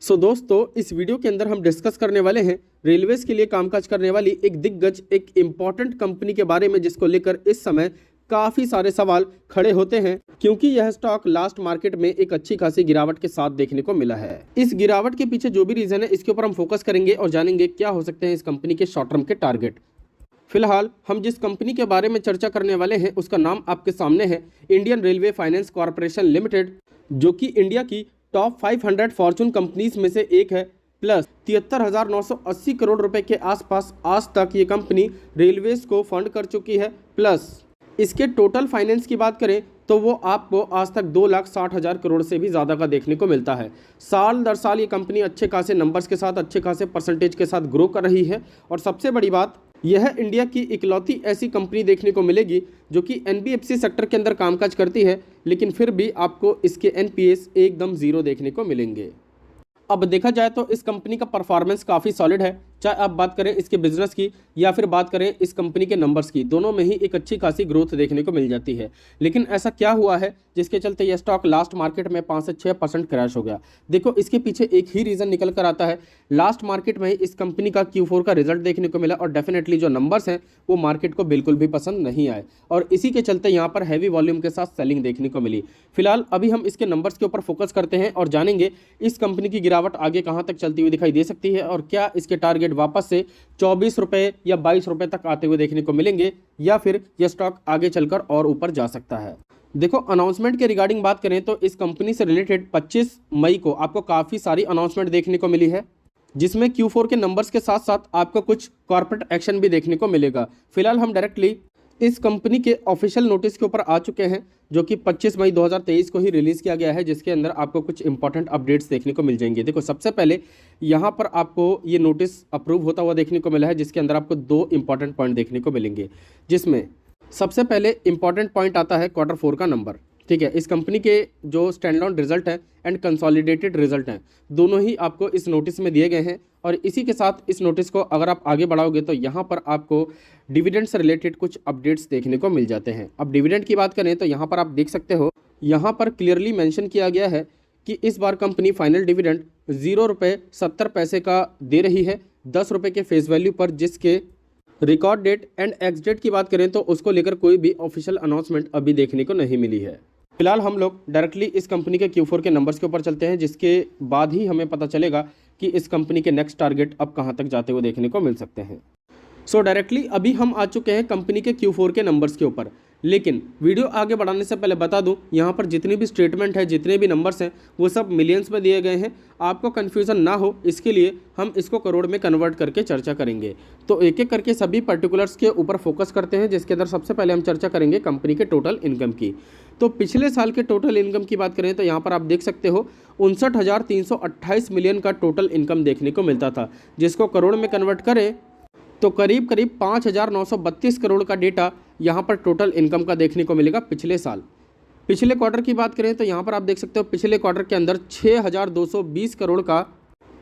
दोस्तों इस वीडियो के अंदर हम डिस्कस करने वाले हैं रेलवेज के लिए कामकाज करने वाली एक दिग्गज एक इम्पॉर्टेंट कंपनी के बारे में, जिसको लेकर इस समय काफी सारे सवाल खड़े होते हैं क्योंकि यह स्टॉक लास्ट मार्केट में एक अच्छी खासी गिरावट के साथ देखने को मिला है। इस गिरावट के पीछे जो भी रीजन है इसके ऊपर हम फोकस करेंगे और जानेंगे क्या हो सकते हैं इस कंपनी के शॉर्ट टर्म के टारगेट। फिलहाल हम जिस कंपनी के बारे में चर्चा करने वाले हैं उसका नाम आपके सामने है Indian railway finance corporation limited, जो कि इंडिया की टॉप 500 फॉर्चून कंपनीज में से एक है। प्लस 73,980 करोड़ रुपए के आसपास आज तक ये कंपनी रेलवेज को फंड कर चुकी है। प्लस इसके टोटल फाइनेंस की बात करें तो वो आपको आज तक 2,60,000 करोड़ से भी ज़्यादा का देखने को मिलता है। साल दर साल ये कंपनी अच्छे खासे नंबर्स के साथ, अच्छे खासे परसेंटेज के साथ ग्रो कर रही है। और सबसे बड़ी बात, यह इंडिया की इकलौती ऐसी कंपनी देखने को मिलेगी जो कि एनबीएफसी सेक्टर के अंदर कामकाज करती है, लेकिन फिर भी आपको इसके एनपीएस एकदम ज़ीरो देखने को मिलेंगे। अब देखा जाए तो इस कंपनी का परफॉर्मेंस काफ़ी सॉलिड है, चाहे आप बात करें इसके बिजनेस की या फिर बात करें इस कंपनी के नंबर्स की, दोनों में ही एक अच्छी खासी ग्रोथ देखने को मिल जाती है। लेकिन ऐसा क्या हुआ है जिसके चलते यह स्टॉक लास्ट मार्केट में 5 से 6% क्रैश हो गया? देखो, इसके पीछे एक ही रीज़न निकल कर आता है। लास्ट मार्केट में इस कंपनी का Q4 का रिजल्ट देखने को मिला और डेफिनेटली जो नंबर्स हैं वो मार्केट को बिल्कुल भी पसंद नहीं आए और इसी के चलते यहाँ पर हैवी वॉल्यूम के साथ सेलिंग देखने को मिली। फिलहाल अभी हम इसके नंबर्स के ऊपर फोकस करते हैं और जानेंगे इस कंपनी की गिरावट आगे कहाँ तक चलती हुई दिखाई दे सकती है और क्या इसके टारगेट वापस से 24 रुपए या 22 रुपए तक आते हुए देखने को मिलेंगे या फिर यह स्टॉक आगे चलकर और ऊपर जा सकता है। देखो, अनाउंसमेंट के रिगार्डिंग बात करें तो इस कंपनी से रिलेटेड 25 मई को आपको काफ़ी सारी अनाउंसमेंट देखने को मिली है, जिसमें Q4 के नंबर्स के साथ साथ आपको कुछ कॉर्पोरेट एक्शन भी देखने को मिलेगा। फिलहाल हम डायरेक्टली इस कंपनी के ऑफिशियल नोटिस के ऊपर आ चुके हैं, जो कि 25 मई 2023 को ही रिलीज़ किया गया है, जिसके अंदर आपको कुछ इंपॉर्टेंट अपडेट्स देखने को मिल जाएंगे। देखो, सबसे पहले यहाँ पर आपको ये नोटिस अप्रूव होता हुआ देखने को मिला है, जिसके अंदर आपको 2 इंपॉर्टेंट पॉइंट देखने को मिलेंगे, जिसमें सबसे पहले इंपॉर्टेंट पॉइंट आता है Q4 का नंबर। ठीक है, इस कंपनी के जो स्टैंड अलोन रिजल्ट हैं एंड कंसोलिडेटेड रिजल्ट हैं, दोनों ही आपको इस नोटिस में दिए गए हैं। और इसी के साथ इस नोटिस को अगर आप आगे बढ़ाओगे तो यहाँ पर आपको डिविडेंड से रिलेटेड कुछ अपडेट्स देखने को मिल जाते हैं। अब डिविडेंड की बात करें तो यहाँ पर आप देख सकते हो, यहाँ पर क्लियरली मेंशन किया गया है कि इस बार कंपनी फाइनल डिविडेंड 0 रुपये 70 पैसे का दे रही है 10 रुपये के फेस वैल्यू पर, जिसके record date and ex date की बात करें तो उसको लेकर कोई भी ऑफिशियल अनाउंसमेंट अभी देखने को नहीं मिली है। फिलहाल हम लोग डायरेक्टली इस कंपनी के Q4 के नंबर्स के ऊपर चलते हैं, जिसके बाद ही हमें पता चलेगा कि इस कंपनी के नेक्स्ट टारगेट अब कहां तक जाते हुए देखने को मिल सकते हैं। डायरेक्टली अभी हम आ चुके हैं कंपनी के Q4 के नंबर्स के ऊपर, लेकिन वीडियो आगे बढ़ाने से पहले बता दूं, यहाँ पर जितनी भी स्टेटमेंट है, जितने भी नंबर्स हैं, वो सब मिलियंस में दिए गए हैं। आपको कन्फ्यूज़न ना हो इसके लिए हम इसको करोड़ में कन्वर्ट करके चर्चा करेंगे। तो एक एक करके सभी पर्टिकुलर्स के ऊपर फोकस करते हैं, जिसके अंदर सबसे पहले हम चर्चा करेंगे कंपनी के टोटल इनकम की। तो पिछले साल के टोटल इनकम की बात करें तो यहाँ पर आप देख सकते हो 59,328 मिलियन का टोटल इनकम देखने को मिलता था, जिसको करोड़ में कन्वर्ट करें तो करीब 5,932 करोड़ का डेटा यहाँ पर टोटल इनकम का देखने को मिलेगा पिछले साल। पिछले क्वार्टर की बात करें तो यहाँ पर आप देख सकते हो पिछले क्वार्टर के अंदर 6,220 करोड़ का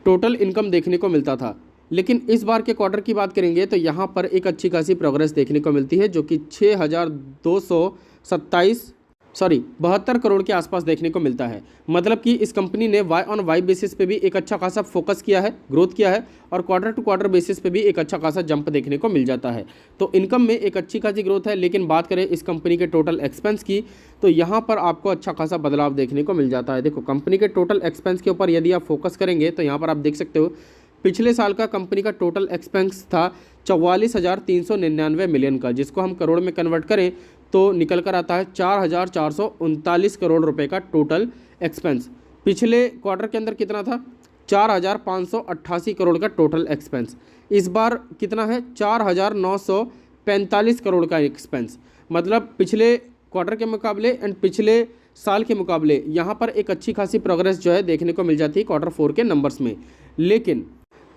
टोटल इनकम देखने को मिलता था। लेकिन इस बार के क्वार्टर की बात करेंगे तो यहाँ पर एक अच्छी खासी प्रोग्रेस देखने को मिलती है, जो कि 72 करोड़ के आसपास देखने को मिलता है। मतलब कि इस कंपनी ने वाई ऑन वाई बेसिस पे भी एक अच्छा खासा फोकस किया है, ग्रोथ किया है, और क्वार्टर टू क्वार्टर बेसिस पे भी एक अच्छा खासा जंप देखने को मिल जाता है। तो इनकम में एक अच्छी खासी ग्रोथ है। लेकिन बात करें इस कंपनी के टोटल एक्सपेंस की तो यहाँ पर आपको अच्छा खासा बदलाव देखने को मिल जाता है। देखो, कंपनी के टोटल एक्सपेंस के ऊपर यदि आप फोकस करेंगे तो यहाँ पर आप देख सकते हो पिछले साल का कंपनी का टोटल एक्सपेंस था 44,399 मिलियन का, जिसको हम करोड़ में कन्वर्ट करें तो निकल कर आता है 4,439 करोड़ रुपए का टोटल एक्सपेंस। पिछले क्वार्टर के अंदर कितना था? 4,588 करोड़ का टोटल एक्सपेंस। इस बार कितना है? 4,945 करोड़ का एक्सपेंस। मतलब पिछले क्वार्टर के मुकाबले एंड पिछले साल के मुकाबले यहाँ पर एक अच्छी खासी प्रोग्रेस जो है देखने को मिल जाती है Q4 के नंबर्स में। लेकिन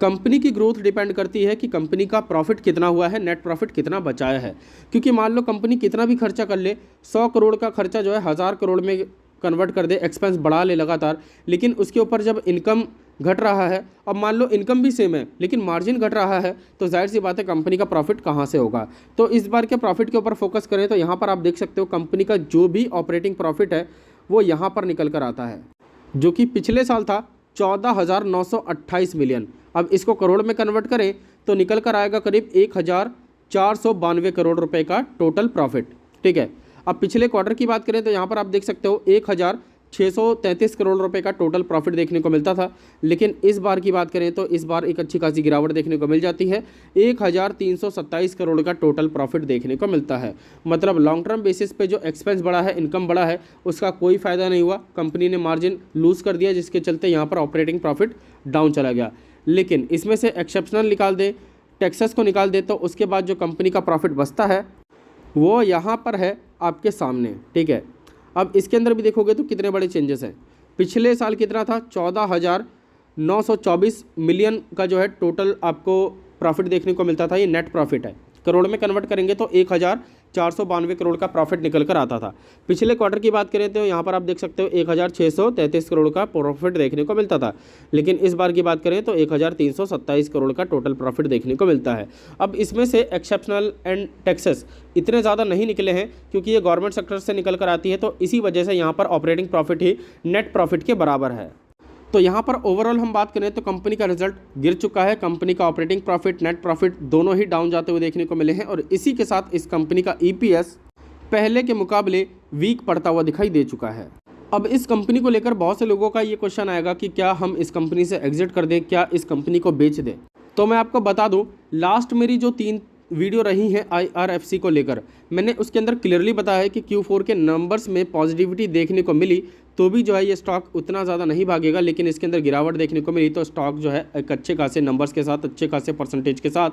कंपनी की ग्रोथ डिपेंड करती है कि कंपनी का प्रॉफिट कितना हुआ है, नेट प्रॉफिट कितना बचाया है। क्योंकि मान लो कंपनी कितना भी खर्चा कर ले, 100 करोड़ का खर्चा जो है 1000 करोड़ में कन्वर्ट कर दे, एक्सपेंस बढ़ा ले लगातार, लेकिन उसके ऊपर जब इनकम घट रहा है, अब मान लो इनकम भी सेम है लेकिन मार्जिन घट रहा है, तो जाहिर सी बात है कंपनी का प्रॉफिट कहाँ से होगा। तो इस बार के प्रॉफिट के ऊपर फोकस करें तो यहाँ पर आप देख सकते हो कंपनी का जो भी ऑपरेटिंग प्रॉफिट है वो यहाँ पर निकल कर आता है, जो कि पिछले साल था 14,928 मिलियन। अब इसको करोड़ में कन्वर्ट करें तो निकल कर आएगा करीब 1,492 करोड़ रुपए का टोटल प्रॉफिट। ठीक है, अब पिछले क्वार्टर की बात करें तो यहाँ पर आप देख सकते हो 1,633 करोड़ रुपए का टोटल प्रॉफिट देखने को मिलता था, लेकिन इस बार की बात करें तो इस बार एक अच्छी खासी गिरावट देखने को मिल जाती है, 1,327 करोड़ का टोटल प्रॉफिट देखने को मिलता है। मतलब लॉन्ग टर्म बेसिस पे जो एक्सपेंस बढ़ा है, इनकम बढ़ा है, उसका कोई फ़ायदा नहीं हुआ, कंपनी ने मार्जिन लूज़ कर दिया, जिसके चलते यहाँ पर ऑपरेटिंग प्रॉफिट डाउन चला गया। लेकिन इसमें से एक्सेप्शनल निकाल दे, टैक्सेस को निकाल दे, तो उसके बाद जो कंपनी का प्रॉफिट बचता है वो यहाँ पर है आपके सामने। ठीक है, अब इसके अंदर भी देखोगे तो कितने बड़े चेंजेस हैं। पिछले साल कितना था, 14,924 मिलियन का जो है टोटल आपको प्रॉफिट देखने को मिलता था। ये नेट प्रॉफिट है, करोड़ में कन्वर्ट करेंगे तो 1,492 करोड़ का प्रॉफिट निकल कर आता था। पिछले क्वार्टर की बात करें तो यहाँ पर आप देख सकते हो 1,633 करोड़ का प्रॉफिट देखने को मिलता था, लेकिन इस बार की बात करें तो 1,327 करोड़ का टोटल प्रॉफिट देखने को मिलता है। अब इसमें से एक्सेप्शनल एंड टैक्सेस इतने ज़्यादा नहीं निकले हैं, क्योंकि ये गवर्नमेंट सेक्टर से निकल कर आती है, तो इसी वजह से यहाँ पर ऑपरेटिंग प्रॉफिट ही नेट प्रॉफिट के बराबर है। तो यहाँ पर ओवरऑल हम बात करें तो कंपनी का रिजल्ट गिर चुका है। कंपनी का ऑपरेटिंग प्रॉफिट, नेट प्रॉफिट दोनों ही डाउन जाते हुए देखने को मिले हैं, और इसी के साथ इस कंपनी का ईपीएस पहले के मुकाबले वीक पड़ता हुआ दिखाई दे चुका है। अब इस कंपनी को लेकर बहुत से लोगों का ये क्वेश्चन आएगा कि क्या हम इस कंपनी से एग्जिट कर दें, क्या इस कंपनी को बेच दें। तो मैं आपको बता दूं, लास्ट मेरी जो 3 वीडियो रही है IRFC को लेकर, मैंने उसके अंदर क्लियरली बताया है कि Q4 के नंबर्स में पॉजिटिविटी देखने को मिली तो भी जो है ये स्टॉक उतना ज़्यादा नहीं भागेगा, लेकिन इसके अंदर गिरावट देखने को मिली तो स्टॉक जो है एक अच्छे खासे नंबर्स के साथ, अच्छे खासे परसेंटेज के साथ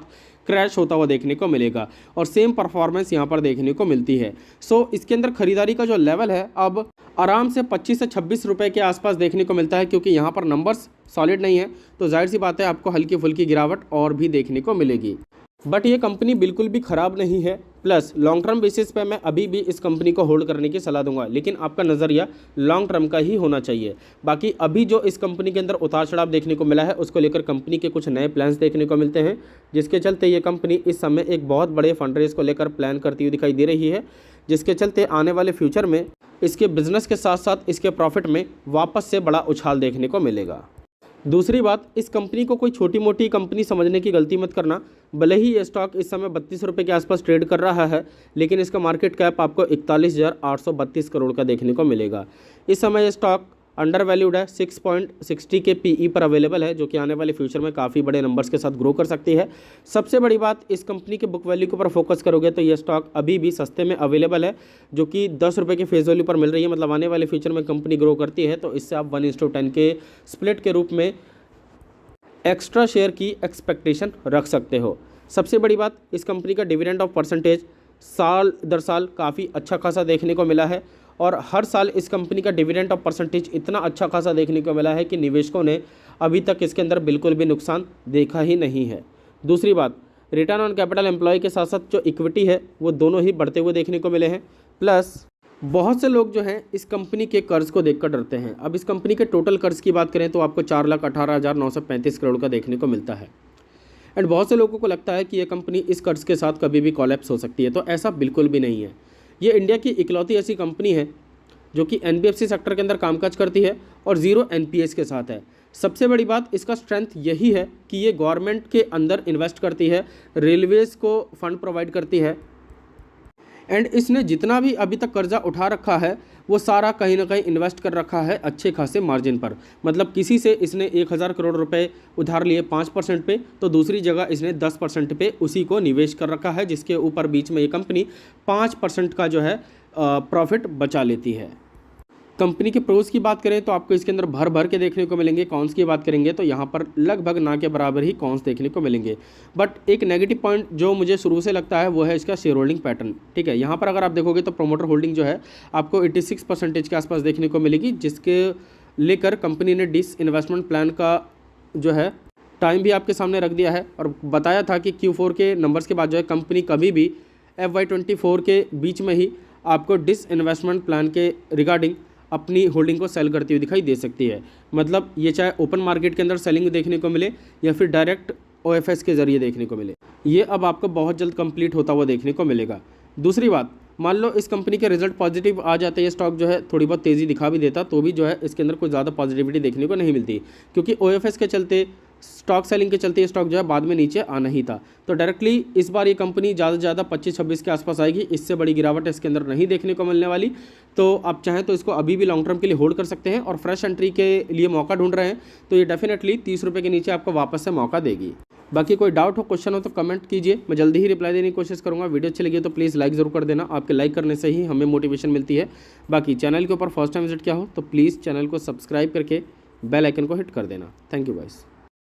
क्रैश होता हुआ देखने को मिलेगा, और सेम परफॉर्मेंस यहाँ पर देखने को मिलती है। सो इसके अंदर खरीदारी का जो लेवल है अब आराम से 25 से 26 रुपये के आसपास देखने को मिलता है, क्योंकि यहाँ पर नंबर्स सॉलिड नहीं है, तो जाहिर सी बात है आपको हल्की फुल्की गिरावट और भी देखने को मिलेगी। बट ये कंपनी बिल्कुल भी ख़राब नहीं है, प्लस लॉन्ग टर्म बेसिस पे मैं अभी भी इस कंपनी को होल्ड करने की सलाह दूंगा, लेकिन आपका नज़रिया लॉन्ग टर्म का ही होना चाहिए। बाकी अभी जो इस कंपनी के अंदर उतार चढ़ाव देखने को मिला है, उसको लेकर कंपनी के कुछ नए प्लान्स देखने को मिलते हैं, जिसके चलते ये कंपनी इस समय एक बहुत बड़े फंड रेज को लेकर प्लान करती हुई दिखाई दे रही है, जिसके चलते आने वाले फ्यूचर में इसके बिजनेस के साथ साथ इसके प्रॉफिट में वापस से बड़ा उछाल देखने को मिलेगा। दूसरी बात, इस कंपनी को कोई छोटी मोटी कंपनी समझने की गलती मत करना। भले ही ये स्टॉक इस समय 32 रुपये के आसपास ट्रेड कर रहा है, लेकिन इसका मार्केट कैप आपको 41,832 करोड़ का देखने को मिलेगा। इस समय ये स्टॉक अंडर वैल्यूड है, 6.60 के PE पर अवेलेबल है, जो कि आने वाले फ्यूचर में काफ़ी बड़े नंबर्स के साथ ग्रो कर सकती है। सबसे बड़ी बात, इस कंपनी के बुक वैल्यू के ऊपर फोकस करोगे तो ये स्टॉक अभी भी सस्ते में अवेलेबल है, जो कि 10 रुपये के फेस वैल्यू पर मिल रही है। मतलब आने वाले फ्यूचर में कंपनी ग्रो करती है तो इससे आप 1:10 के स्प्लिट के रूप में एक्स्ट्रा शेयर की एक्सपेक्टेशन रख सकते हो। सबसे बड़ी बात, इस कंपनी का डिविडेंड ऑफ परसेंटेज साल दर साल काफ़ी अच्छा खासा देखने को मिला है, और हर साल इस कंपनी का डिविडेंड ऑफ परसेंटेज इतना अच्छा खासा देखने को मिला है कि निवेशकों ने अभी तक इसके अंदर बिल्कुल भी नुकसान देखा ही नहीं है। दूसरी बात, रिटर्न ऑन कैपिटल एम्प्लॉय के साथ साथ जो इक्विटी है वो दोनों ही बढ़ते हुए देखने को मिले हैं। प्लस बहुत से लोग जो हैं इस कंपनी के कर्ज को देखकर डरते हैं। अब इस कंपनी के टोटल कर्ज की बात करें तो आपको 4,18,935 करोड़ का देखने को मिलता है, एंड बहुत से लोगों को लगता है कि ये कंपनी इस कर्ज के साथ कभी भी कोलैप्स हो सकती है, तो ऐसा बिल्कुल भी नहीं है। ये इंडिया की इकलौती ऐसी कंपनी है जो कि NBFC सेक्टर के अंदर कामकाज करती है और 0 NPAs के साथ है। सबसे बड़ी बात, इसका स्ट्रेंथ यही है कि ये गवर्नमेंट के अंदर इन्वेस्ट करती है, रेलवेज़ को फंड प्रोवाइड करती है, एंड इसने जितना भी अभी तक कर्जा उठा रखा है वो सारा कहीं ना कहीं इन्वेस्ट कर रखा है अच्छे खासे मार्जिन पर। मतलब किसी से इसने 1,000 करोड़ रुपए उधार लिए 5% पे, तो दूसरी जगह इसने 10% पे उसी को निवेश कर रखा है, जिसके ऊपर बीच में ये कंपनी 5% का जो है प्रॉफिट बचा लेती है। कंपनी के प्रोज की बात करें तो आपको इसके अंदर भर भर के देखने को मिलेंगे। कॉन्स की बात करेंगे तो यहाँ पर लगभग ना के बराबर ही कॉन्स देखने को मिलेंगे। बट एक नेगेटिव पॉइंट जो मुझे शुरू से लगता है वो है इसका शेयर होल्डिंग पैटर्न। ठीक है, यहाँ पर अगर आप देखोगे तो प्रोमोटर होल्डिंग जो है आपको 86% के आसपास देखने को मिलेगी, जिसके लेकर कंपनी ने डिसइन्वेस्टमेंट प्लान का जो है टाइम भी आपके सामने रख दिया है, और बताया था कि Q4 के नंबर्स के बाद जो है कंपनी कभी भी FY24 के बीच में ही आपको डिसइन्वेस्टमेंट प्लान के रिगार्डिंग अपनी होल्डिंग को सेल करती हुई दिखाई दे सकती है। मतलब ये चाहे ओपन मार्केट के अंदर सेलिंग देखने को मिले या फिर डायरेक्ट OFS के ज़रिए देखने को मिले, ये अब आपको बहुत जल्द कंप्लीट होता हुआ देखने को मिलेगा। दूसरी बात, मान लो इस कंपनी के रिजल्ट पॉजिटिव आ जाते, ये स्टॉक जो है थोड़ी बहुत तेज़ी दिखा भी देता, तो भी जो है इसके अंदर कोई ज़्यादा पॉजिटिविटी देखने को नहीं मिलती, क्योंकि OFS के चलते, स्टॉक सेलिंग के चलते ये स्टॉक जो है बाद में नीचे आना ही था। तो डायरेक्टली इस बार ये कंपनी ज़्यादा से ज़्यादा 25-26 के आसपास आएगी, इससे बड़ी गिरावट इसके अंदर नहीं देखने को मिलने वाली। तो आप चाहें तो इसको अभी भी लॉन्ग टर्म के लिए होल्ड कर सकते हैं, और फ्रेश एंट्री के लिए मौका ढूंढ रहे हैं तो ये डेफिनेटली 30 रुपये के नीचे आपको वापस से मौका देगी। बाकी कोई डाउट हो, क्वेश्चन हो तो कमेंट कीजिए, मैं जल्दी ही रिप्लाई देने की कोशिश करूंगा। वीडियो अच्छी लगी तो प्लीज़ लाइक ज़रूर कर देना, आपके लाइक करने से ही हमें मोटिवेशन मिलती है। बाकी चैनल के ऊपर फर्स्ट टाइम विजिट किया हो तो प्लीज़ चैनल को सब्सक्राइब करके बेल आइकन को हिट कर देना। Thank you guys.